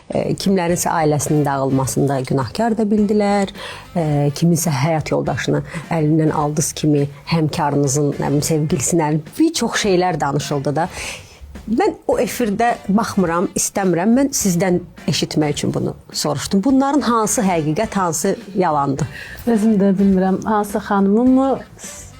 Kimlərinsə ailəsinin dağılmasında günahkar da bildilər. Kiminsə həyat yoldaşını əlindən aldız kimi həmkarınızın, sevgilisinin bir çox şeylər danışıldı da. Mən o efirdə baxmıram, istəmirəm. Mən sizdən eşitmək üçün bunu soruşdum. Bunların hansı həqiqət, hansı yalandı? Özüm də bilmirəm, hansı xanımımı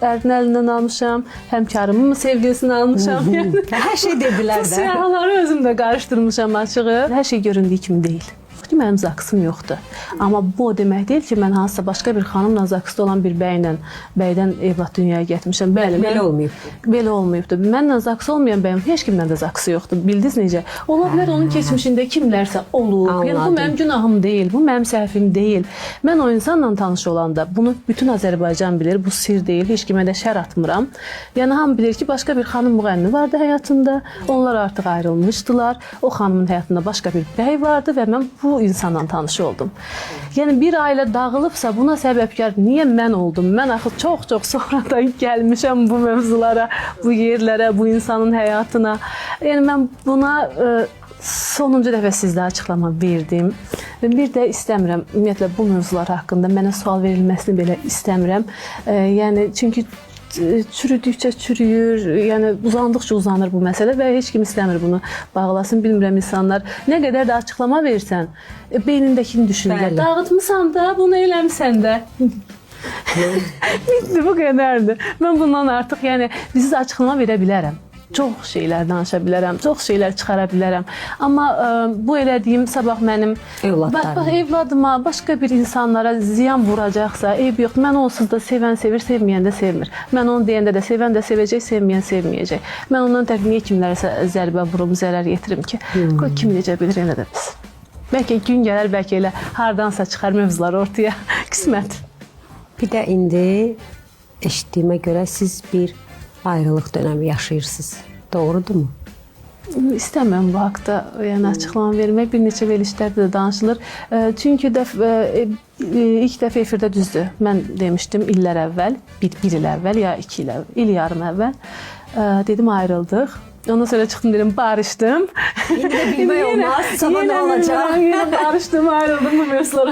ərinin əlindən almışam, həmkarımı mı sevgilisini almışam. Yəni, hər şey dedilər də. Bu siyahıları özüm də qarışdırmışam açığı. Hər şey göründüyü kimi deyil. Mənim zaksım yoxdur. Amma bu o demək deyil ki, mən hansısa başqa bir xanımla zaksda olan bir bəydən evlad dünyaya getmişəm. Bəli, belə olmayıb. Belə olmayıbdır. Mənlə zaks olmayan bəyim heç kimlə də zaksı yoxdur. Bildiniz necə? Ola bilər onun keçmişində kimlərsə olub. Yəni bu mənim günahım deyil, bu mənim səhvim deyil. Mən o insanla tanış olanda bunu bütün Azərbaycan bilir. Bu sir deyil. Heç kimə də şər atmıram. Yəni hamı bilir ki, başqa bir xanım müğənni vardı həyatında. Onlar artıq ayrılmışdılar. O xanımın həyatında başqa bir bəy vardı və mən bu insanla tanış oldum. Yəni bir ailə dağılıbsa buna səbəbkar niyə mən oldum? Mən axı çox sonradan gəlmişəm bu mövzulara, bu yerlərə, bu insanın həyatına. Yəni mən buna sonuncu dəfə sizdə açıqlama verdim. Və bir də istəmirəm, ümumiyyətlə bu mövzular haqqında mənə sual verilməsini belə istəmirəm. Yəni çünki çürüdükcə çürüyür, yəni uzandıqca uzanır bu məsələ və heç kim istəmir bunu bağlasın. Bilmirəm insanlar nə qədər də açıqlama versən, beynindəkini düşünürlər. Dağıtmısan da, bunu eləmisən də. Bitti, bu qədərdir. Mən bundan artıq yəni siz açıqlama verə bilərəm. Çox şeylər danışa bilərəm, çox şeylər çıxara bilərəm. Amma bu elədiyim sabah mənim evladıma, başqa bir insanlara ziyan vuracaqsa, eyb yox. Mən onsuz da sevən sevir, sevməyən də sevmir. Mən onu deyəndə də sevən də sevəcək, sevməyən sevməyəcək. Mən ondan tərəf niyə kimlərsə zərbə vurum, zərər yetirim ki? Kim necə bilir, elə də biz. Bəlkə gün gələr, bəlkə elə hardansa çıxar mövzular ortaya. Qismət. Bir də indi eşitdiyimə görə siz bir ayrılıq dönəmi yaşayırsınız. Doğrudurmu? İstəmirəm bu haqda yəni açıqlama vermək. Bir neçə verilişlərdə də danışılır. Çünki ilk dəfə efirdə düzdür. Mən demişdim illər əvvəl, bir il əvvəl ya 2 il yarım əvvəl dedim ayrıldıq. Ondan sonra çıxdım dedim barışdım. İndi də bilmək olmaz. Sabah nə olacaq? Yine barışdım, ayrıldım bu mövzulara.